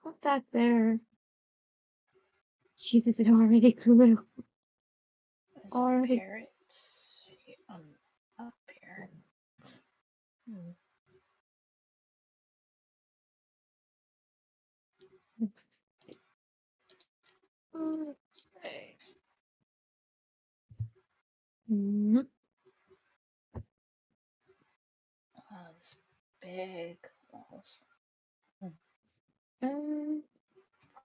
Put that there. Jesus, it already grew. There's Already. a parrot up here. Let's see. Mm-hmm. Those big walls.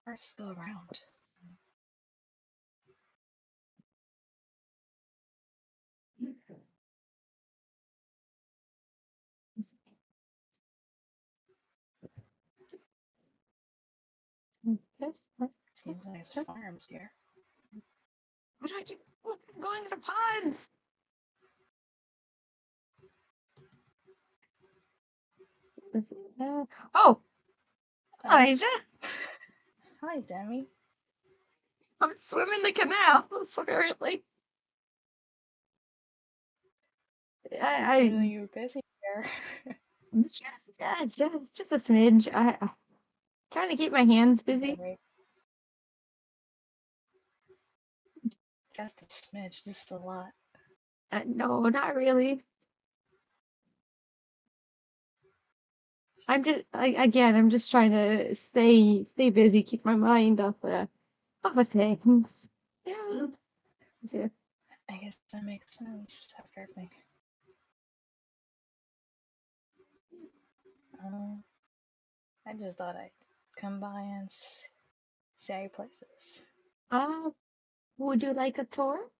Cars go around. Yes. Seems like it's farms here. What do I do? I'm going to the ponds. Oh, Elijah. Hi, Demi. I'm swimming the canal. Apparently. I know you were busy here. Just a smidge. I trying to keep my hands busy. Just a smidge, just a lot. No, not really. I'm just trying to stay busy, keep my mind off of things. Yeah. I guess that makes sense after everything. I just thought I'd come by and see your places. Would you like a tour?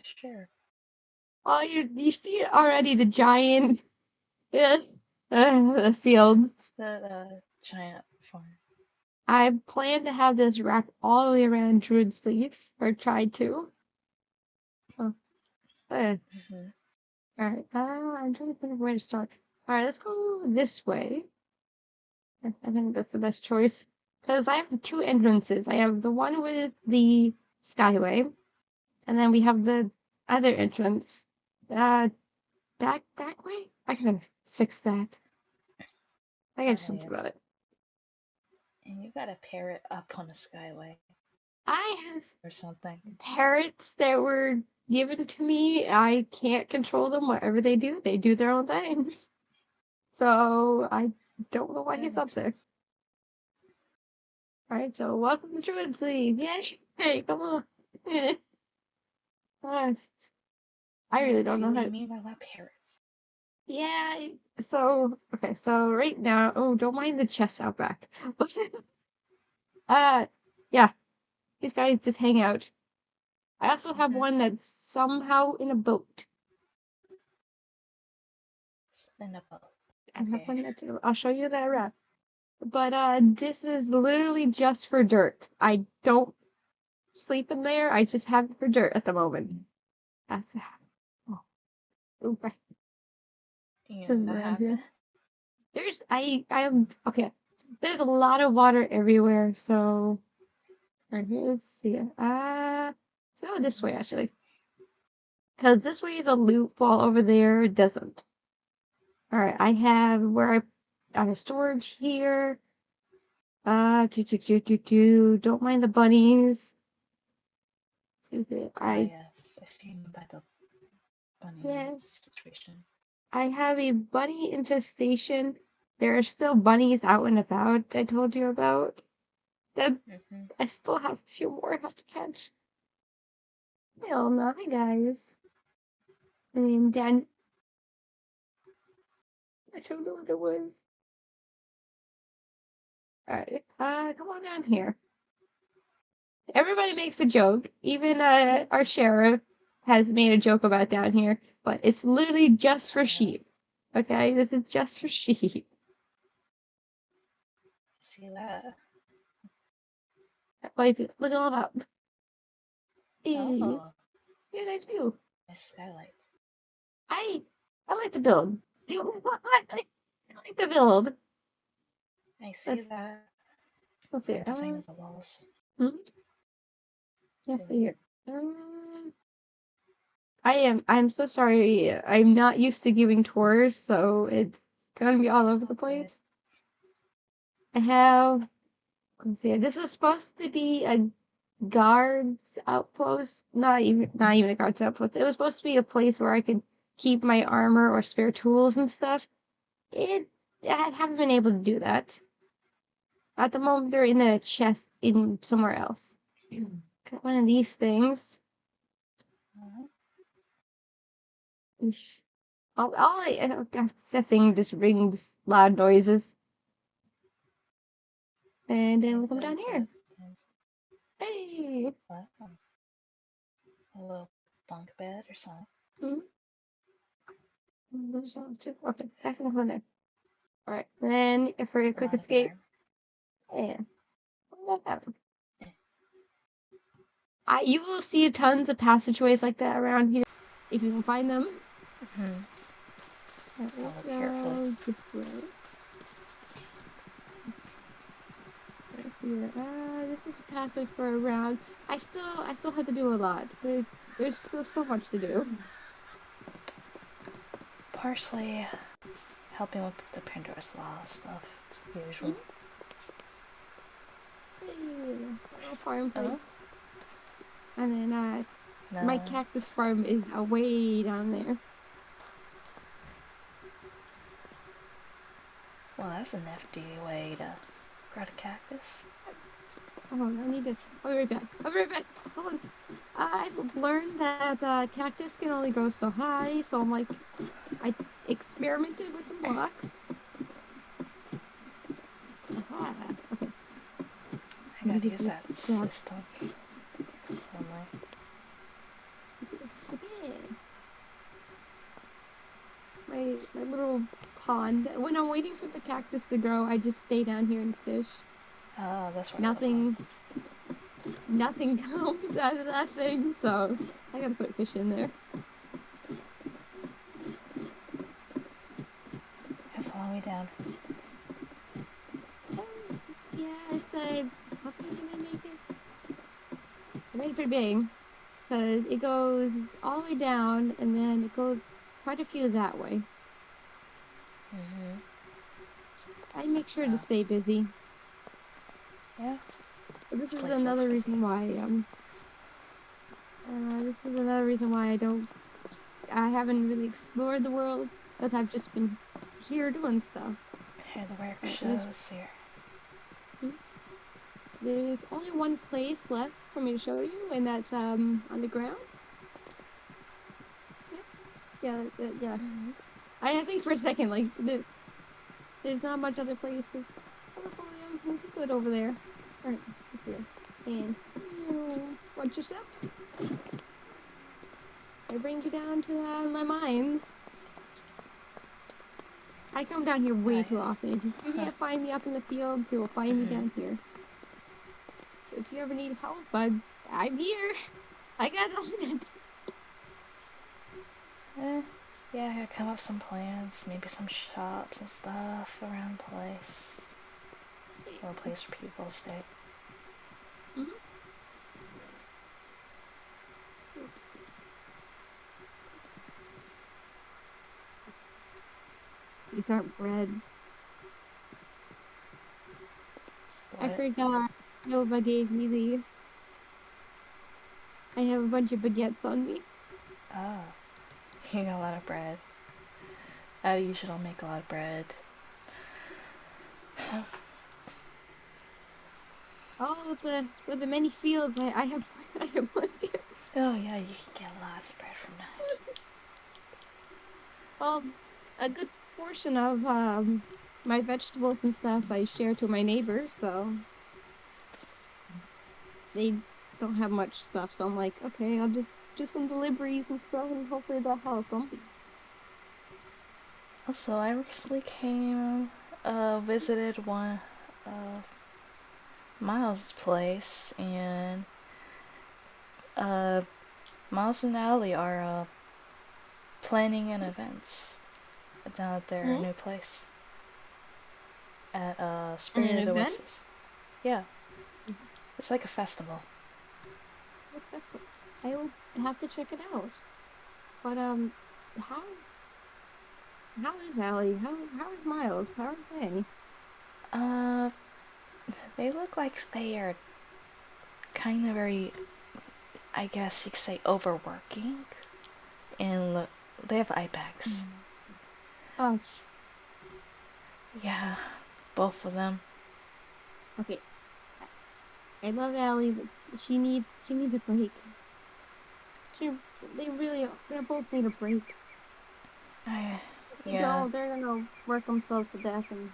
Sure. Oh, you see already the giant fields. The giant farm. I plan to have this wrap all the way around Druid's sleeve, or tried to. Oh. Alright, I'm trying to think of where to start. Alright, let's go this way. I think that's the best choice. Because I have two entrances. I have the one with the skyway, and then we have the other entrance. Back way? I can fix that. I gotta do something about it. And you got a parrot up on the skyway. I have or something. Parrots that were given to me. I can't control them. Whatever they do their own things. So I don't know why he's up there. Alright, so welcome to Druid Sleeve. Yay! Hey, come on. I really don't know what how you to... mean by that parrots. Yeah, so okay, so right now, don't mind the chests out back. Yeah. These guys just hang out. I also have one that's somehow in a boat. In a boat. I have one that's I'll show you that wrap. But this is literally just for dirt. I don't sleep in there. I just have it for dirt at the moment. That's okay. There's a lot of water everywhere, so right here, let's see. Let's go this way actually. Because this way is a loop while over there it doesn't. Alright, I have I have storage here. Don't mind the bunnies. Yes, I stand by the bunny situation. I have a bunny infestation. There are still bunnies out and about I told you about. I still have a few more I have to catch. Hell no, hi guys. Dan. I don't know what it was. Alright, come on down here. Everybody makes a joke. Even our sheriff has made a joke about down here, but it's literally just for sheep. Okay, this is just for sheep. See that? Look it all up. Oh. Yeah, nice view. Nice skylight. I like the build. I like the build. I see that. Let's see. Same as the walls. Let's see here. I'm so sorry. I'm not used to giving tours, so it's gonna be all over the place. I have, let's see, this was supposed to be a guard's outpost. Not even a guard's outpost. It was supposed to be a place where I could keep my armor or spare tools and stuff. I haven't been able to do that. At the moment, they're in the chest in somewhere else. Got one of these things. I'm assessing just rings loud noises. And then we'll come down here. Hey! What? A little bunk bed or something. There's one too. Okay, that's enough on there. Alright, then for a quick escape. Yeah. What happened? You will see tons of passageways like that around here if you can find them. Right, let's go this way. Let's see here. This is a passage for around. I still have to do a lot. There's still so much to do. Partially helping with the Pandora's Law stuff, usual. Little farm place. And then my cactus farm is way down there. Well, that's a nifty way to grow a cactus. Oh, I need to. I'll be right back. Hold on. I've learned that cactus can only grow so high, so I'm like, I experimented with the blocks. Aha. Okay. I gotta use that system. Somewhere. My little pond. When I'm waiting for the cactus to grow, I just stay down here and fish. Oh, that's right. Nothing comes out of that thing, so I gotta put fish in there. That's a long way down. Yeah, it's a. How big can I make it? I made it pretty big. Because it goes all the way down, and then it goes quite a few that way. I make sure to stay busy. Yeah. But this is another reason why, I haven't really explored the world, because I've just been here doing stuff. Here, the work shows here. There's only one place left for me to show you, and that's, on the ground. Yeah. I think for a second, like, there's not much other places. We'll be good over there. Alright, let's see. And watch yourself. I bring you down to my mines. I come down here way too often. If you can't find me up in the field, you'll find me down here. If you ever need help, I'm here. I got nothing. Yeah, I gotta come up with some plans, maybe some shops and stuff around the place. A little place for people to stay. These aren't bread. What? I forgot Nova gave me these. I have a bunch of baguettes on me. Oh. You got a lot of bread. I usually don't make a lot of bread. Oh, with the many fields, I have plenty. Oh yeah, you can get lots of bread from that. Well, a good portion of my vegetables and stuff I share to my neighbors, so they don't have much stuff. So I'm like, okay, I'll just do some deliveries and stuff, and hopefully that'll help them. Also, I recently visited one of Miles' place, and Miles and Allie are planning an event down at their new place at Spirit of the Wishes. Yeah, it's like a festival. What festival? I will have to check it out. But how? How is Allie? How is Miles? How are they? They look like they are kind of very, I guess you could say, overworking, and they have eye bags. Oh, Yeah, both of them. okay. I love Allie, but she needs a break. They both need a break. I, They yeah, don't. They're gonna work themselves to death, and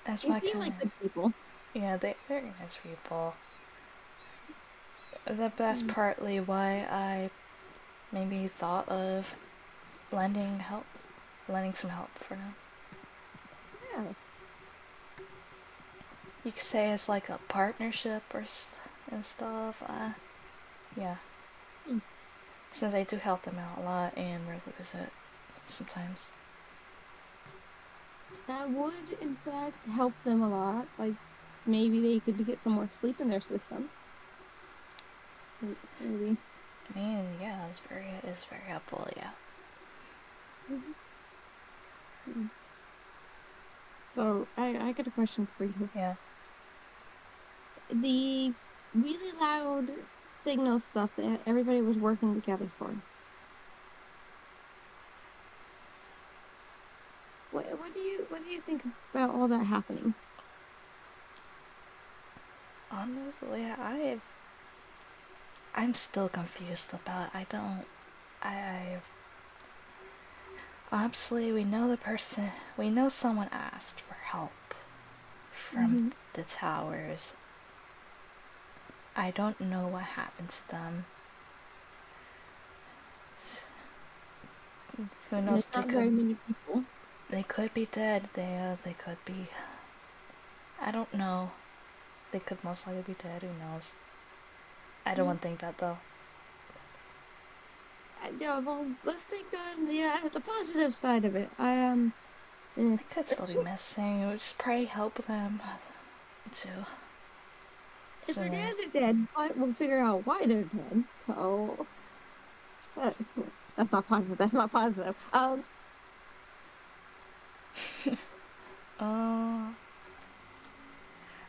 that's they why seem kind like of, good people. yeah, they're nice people. That's Mm. partly why I maybe thought of lending help, lending some help for them. Yeah. You could say it's like a partnership and stuff. Yeah, Mm. since I do help them out a lot and regular visit sometimes. That would, in fact, help them a lot. Like, maybe they could get some more sleep in their system. Maybe. I mean, yeah, it's very helpful. Yeah. Mhm. Mm. So, I got a question for you. Yeah. The really loud signal stuff that everybody was working together for. What do you think about all that happening? Honestly, I'm still confused about. I don't. I obviously we know the person. We know someone asked for help from Mm-hmm. the towers. I don't know what happened to them. Who And knows? it's not very many people. They could be dead. They could be. I don't know. They could most likely be dead. Who knows? I don't Mm. want to think that though. Yeah, well, let's think on the positive side of it. Eh. They could still be missing. It would just pray help them too. If they're So dead, they're dead. But we'll figure out why they're dead. So that, that's not positive. That's not positive. uh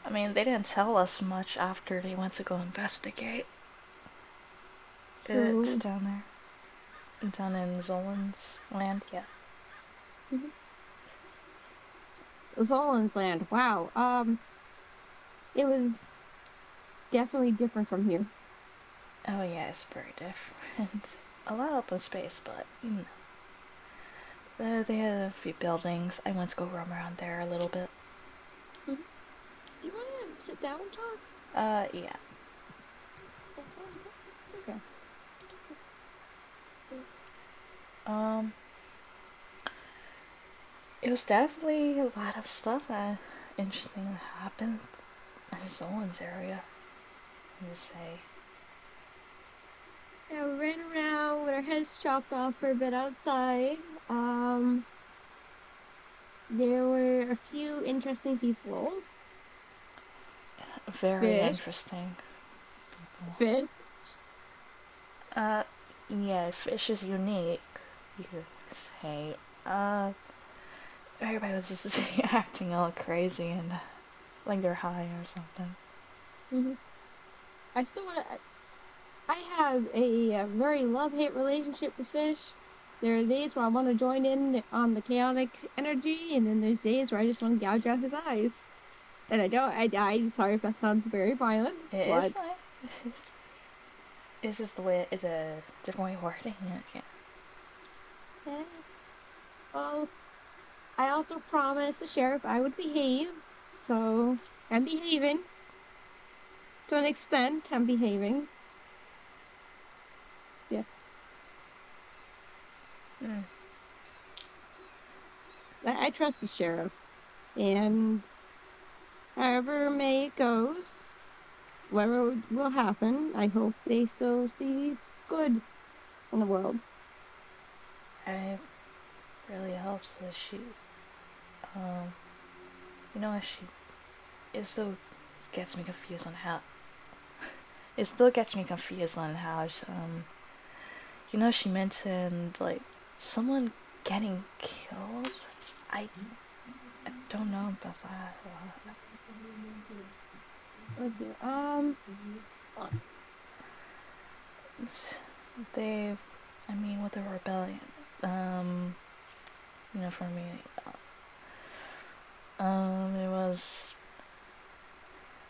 I mean, they didn't tell us much after they went to go investigate. It's True. down there. Down in Zolan's land, yeah. Mhm. Zolan's land. Wow. It was definitely different from here. Oh yeah, it's very different. A lot of open space, but you know. They had a few buildings. I went to go roam around there a little bit. Mhm. You want to sit down and talk? Yeah. It's okay. So, Um, it was definitely a lot of stuff that interesting that happened in Zolan's area. You say. yeah, we ran around with our heads chopped off for a bit outside. Um, there were a few interesting people. Very Fish, interesting. fish. Uh, yeah, fish is unique. You could say. Everybody was just acting all crazy and like they're high or something. Hmm. I still want to. I have a very love-hate relationship with fish. There are days where I want to join in on the chaotic energy, and then there's days where I just want to gouge out his eyes. And I don't. I'm sorry if that sounds very violent, It is but fine. It's just the way it's a different way of wording it. Yeah. eh, well, I also promised the sheriff I would behave, so I'm behaving to an extent. I'm behaving. Yeah, Mm. I trust the sheriff, and however may it goes, whatever will happen, I hope they still see good in the world. It really helps that um, you know, she, it still gets me confused on how, it still gets me confused on how, she mentioned, like, someone getting killed? I don't know about that. Let's see. With the rebellion, for me, it was.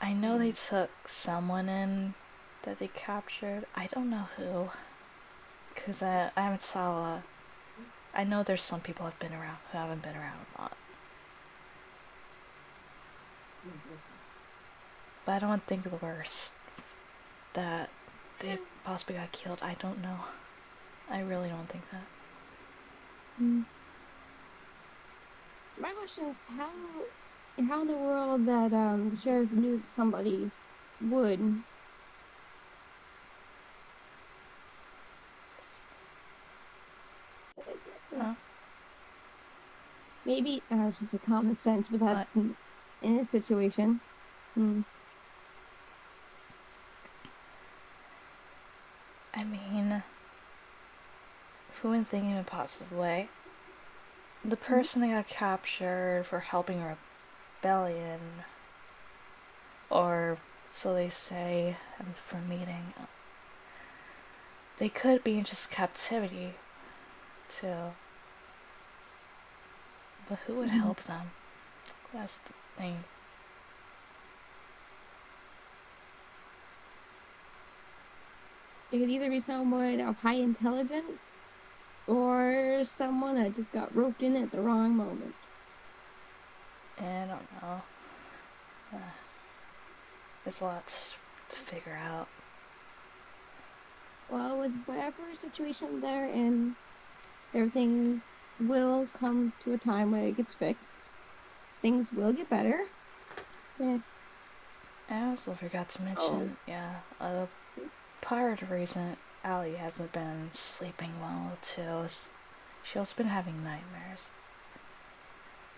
I know they took someone in that they captured. I don't know who, cause I haven't saw. I know there's some people who haven't been around a lot. But I don't think the worst that they possibly got killed. I don't know. I really don't think that. My question is how in the world that the sheriff knew somebody would. Huh? Maybe I should say common sense, but that's in this situation. I mean, if we wouldn't think in a positive way, the person that got captured for helping a rebellion, or so they say for meeting, they could be in just captivity too. But who would help them? That's the thing. It could either be someone of high intelligence or someone that just got roped in at the wrong moment. I don't know. There's a lot to figure out. Well, with whatever situation they're in, everything will come to a time where it gets fixed. Things will get better. Yeah. I also forgot to mention, part of the reason Allie hasn't been sleeping well too is she's also been having nightmares.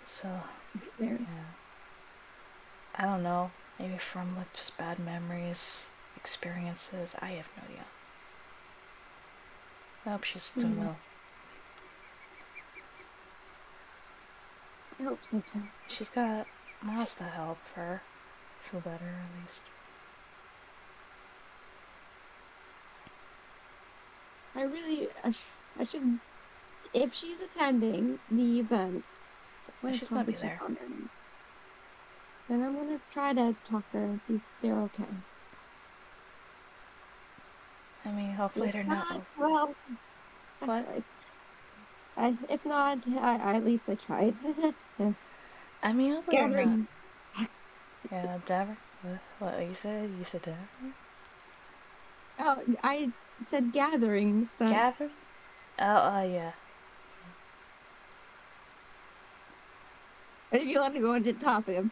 So, Nightmares. I don't know. Maybe from just bad memories, experiences. I have no idea. I hope she's doing well. I hope so too. She's got Moss to help her feel better at least. I should, if she's attending the event, She's gonna be there. Then I'm gonna try to talk to her and see if they're okay. I mean, hopefully they're not. Well, what? If not, at least I tried. Yeah. I mean, hopefully Gatherings. Yeah, Dever. What you said? You said Dever? Oh, I said gatherings. Gather? Oh, yeah. If you want to go into the topic.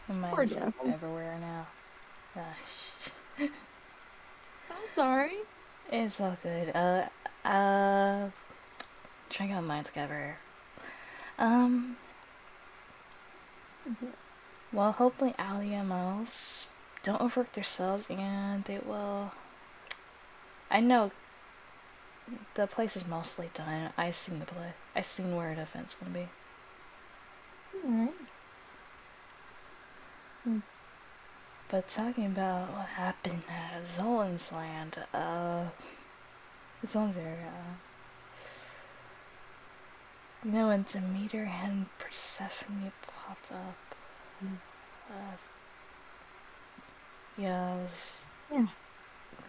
Mine's everywhere now. I'm sorry. It's all good. Trying to get my mind together. Well, hopefully Allie and Miles don't overwork themselves and they will. I know the place is mostly done. I've seen the play. I've seen where the event's gonna be. Alright. But talking about what happened at Zolan's land, Zolan's area. When Demeter and Persephone popped up.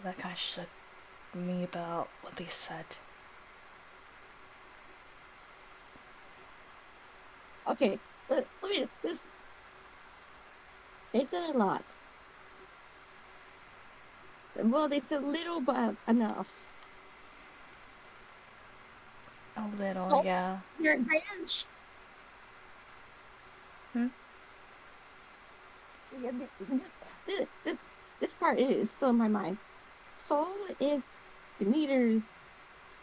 That kind of shook me about what they said. Okay, let me this. They said a lot. Well, they said little, but enough. A little, yeah. Your advantage. Just this part is still in my mind. Sol is Demeter's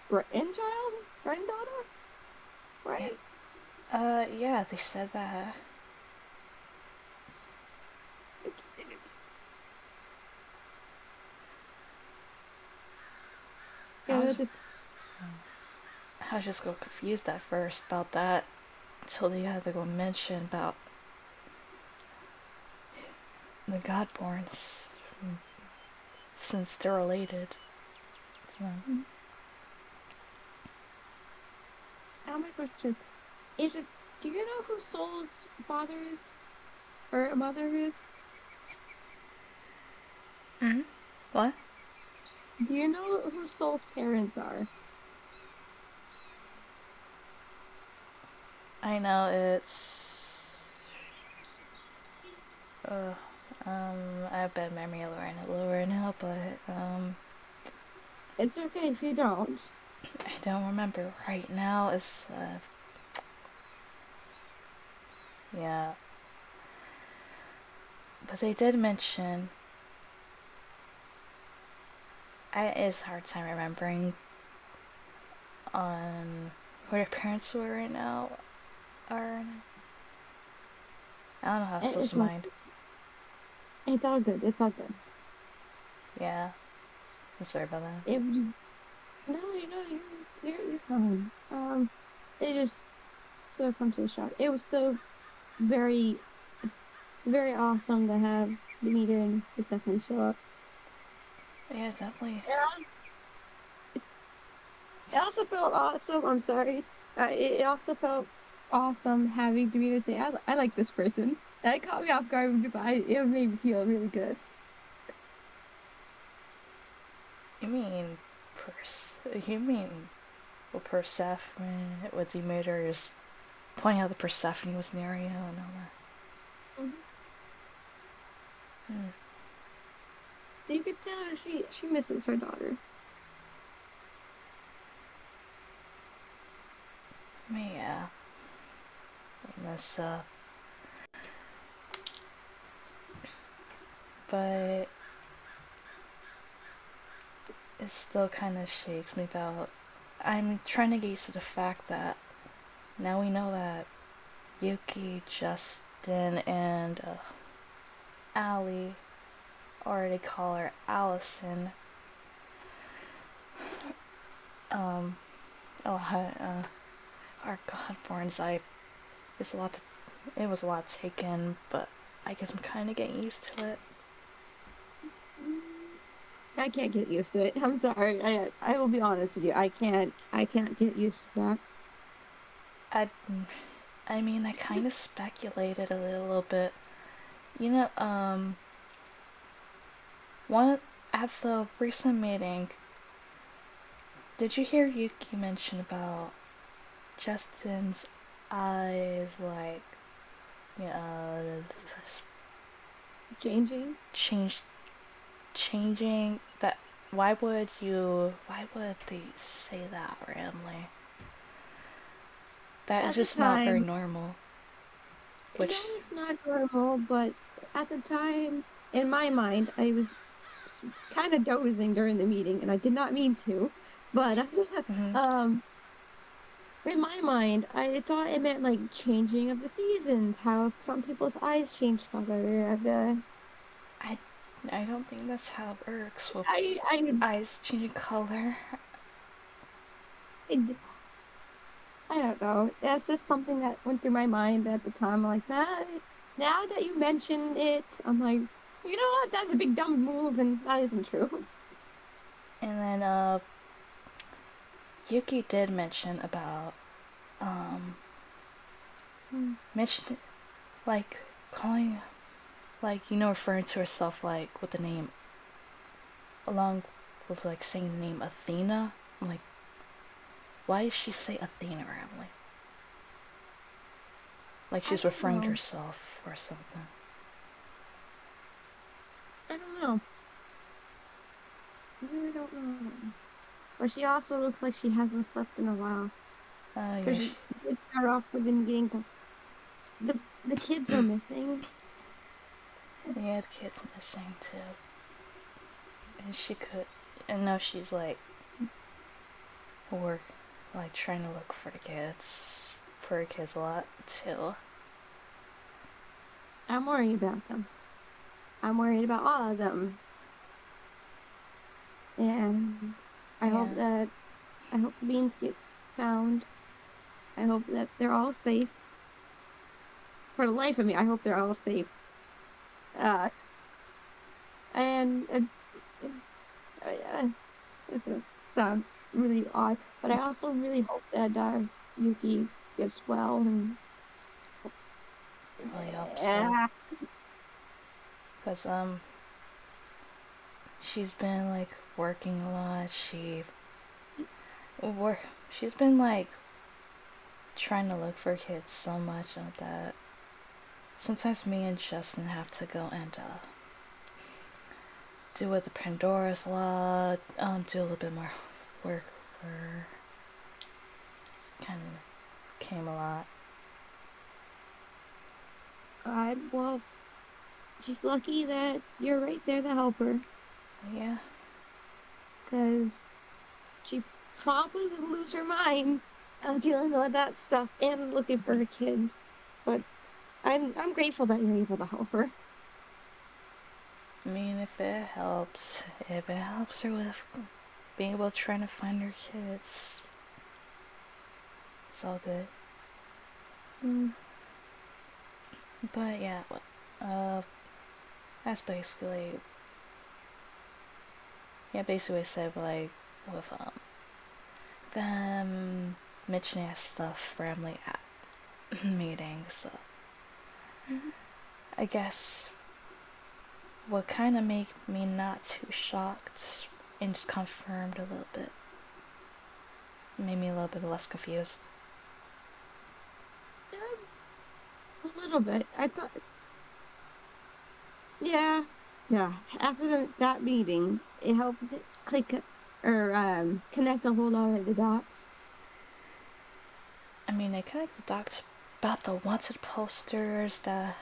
granddaughter, right? Yeah, they said that. Okay, I was just go confused at first about that until they had to go mention about the Godborns since they're related. So, now my question is it, do you know who Soul's father is? Or mother is? What? Do you know who Soul's parents are? I know it's. I have bad memory right now, but It's okay if you don't. I don't remember right now. It's yeah, but they did mention. It's a hard time remembering on who their parents were right now. Are I don't know how it's It's to not. mind. It's all good. It's all good. Yeah, I'm sorry about that. If you, no, you're fine. It just so come to a shot. It was so very, very awesome to have the meeting just definitely show up. Yeah, definitely. It also felt awesome. I'm sorry. It also felt awesome having the meter say, I like this person. That caught me off guard, but it made me feel really good. You mean You mean Persephone with Demeter just pointing out that Persephone was near you and all that. Mm-hmm. You could tell her she misses her daughter. Yeah. That's but it still kind of shakes me about. I'm trying to get used to the fact that now we know that Yuki, Justin, and Allie, or they call her Allison. Our Godborns. It was a lot taken, but I guess I'm kind of getting used to it. I can't get used to it. I'm sorry. I will be honest with you. I can't get used to that. I mean, I kind of speculated a little bit. One at the recent meeting, did you hear Yuki mention about Justin's eyes, like, you know, Changing? changing? That why would they say that randomly? That is At the just not very time, normal. no, Which, it's not normal, but at the time, in my mind, I was kind of dozing during the meeting, and I did not mean to, but um, in my mind, I thought it meant like changing of the seasons, how some people's eyes change color. I don't think that's how it works with I, eyes changing color. I, I don't know. That's just something that went through my mind at the time. Like that. Now that you mention it, I'm like, you know what? That's a big dumb move, and that isn't true. And then Yuki did mention about mention like calling referring to herself like with the name along with like saying the name Athena. I'm like, why does she say Athena randomly? Like I she's don't referring to know. herself or something. I don't know. I really don't know. But she also looks like she hasn't slept in a while. Yeah, Because she did start off with the meeting. The kids are missing. yeah, the kid's missing too. And now she's like work, like trying to look for the kids a lot too. I'm worried about them. I'm worried about all of them. And I hope the beans get found. I hope that they're all safe. For the life of me, I hope they're all safe. And this is sound really odd, but I also really hope that Yuki gets well and. I hope so. Because she's been like working a lot. She's been like trying to look for kids so much that sometimes me and Justin have to go and do with the Pandora's Law, do a little bit more work for her. It kind of came a lot. Well, she's lucky that you're right there to help her. Yeah. Because she probably would lose her mind dealing with that stuff and looking for her kids. But I'm grateful that you're able to help her. I mean, if it helps her with being able to try to find her kids, it's all good. But yeah, that's basically basically what I said, like, with them mentioning stuff randomly at meetings. So I guess what kind of made me not too shocked and just confirmed a little bit, made me a little bit less confused. A little bit. I thought, yeah. After that meeting, it helped click or connect a whole lot of the dots. I mean, I connect the dots about the wanted posters that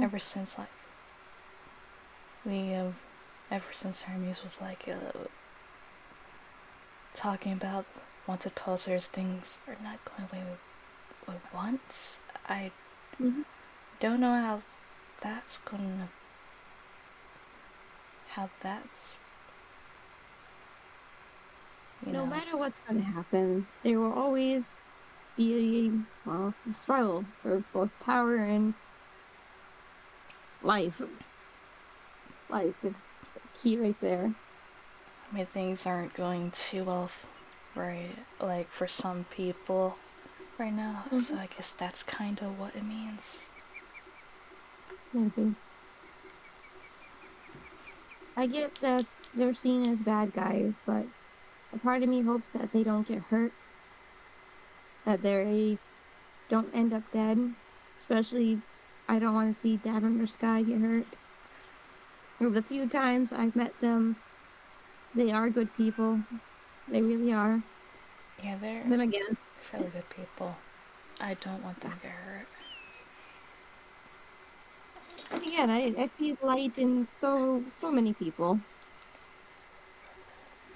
ever since like ever since Hermes was like talking about wanted posters, things are not going away with once. I don't know how that's no matter what's going to happen, there will always be a struggle for both power and life. Life is key right there. I mean, things aren't going too well, right? Like for some people right now. So I guess that's kind of what it means. Maybe. I get that they're seen as bad guys, but a part of me hopes that they don't get hurt, that they don't end up dead. Especially, I don't want to see Davin or Sky get hurt. Well, the few times I've met them, they are good people. They really are. Yeah, they're then again, fairly good people. I don't want them to get hurt. And again, I see light in so many people.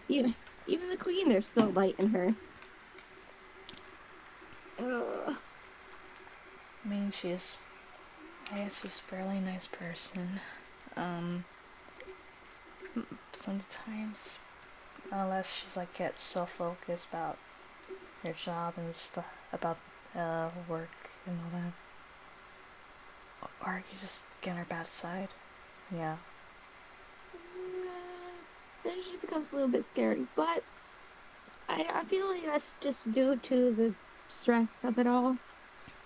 Even the queen, there's still light in her. I mean, she's a fairly nice person. Sometimes, unless she's like gets so focused about her job and stuff, about work and all that, or you just get on her bad side. Yeah. Then she becomes a little bit scary, but I feel like that's just due to the stress of it all.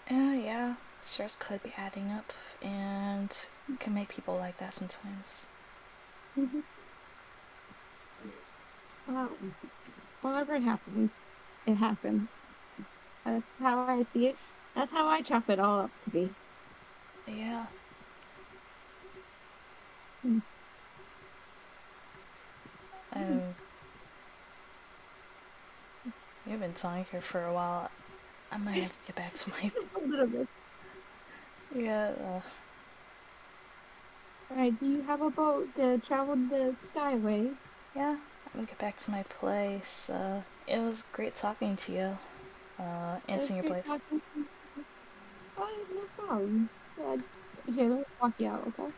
Yeah. Stress could be adding up and can make people like that sometimes. Well, whatever it happens, it happens. That's how I see it. That's how I chop it all up to be. Yeah. You've been talking here for a while. I might have to get back to my... Just a little bit. Yeah. Alright, do you have a boat to travel the skyways? Yeah, I'm gonna get back to my place. It was great talking to you. And seeing your place. Oh, no problem. Here, let me walk you out, okay?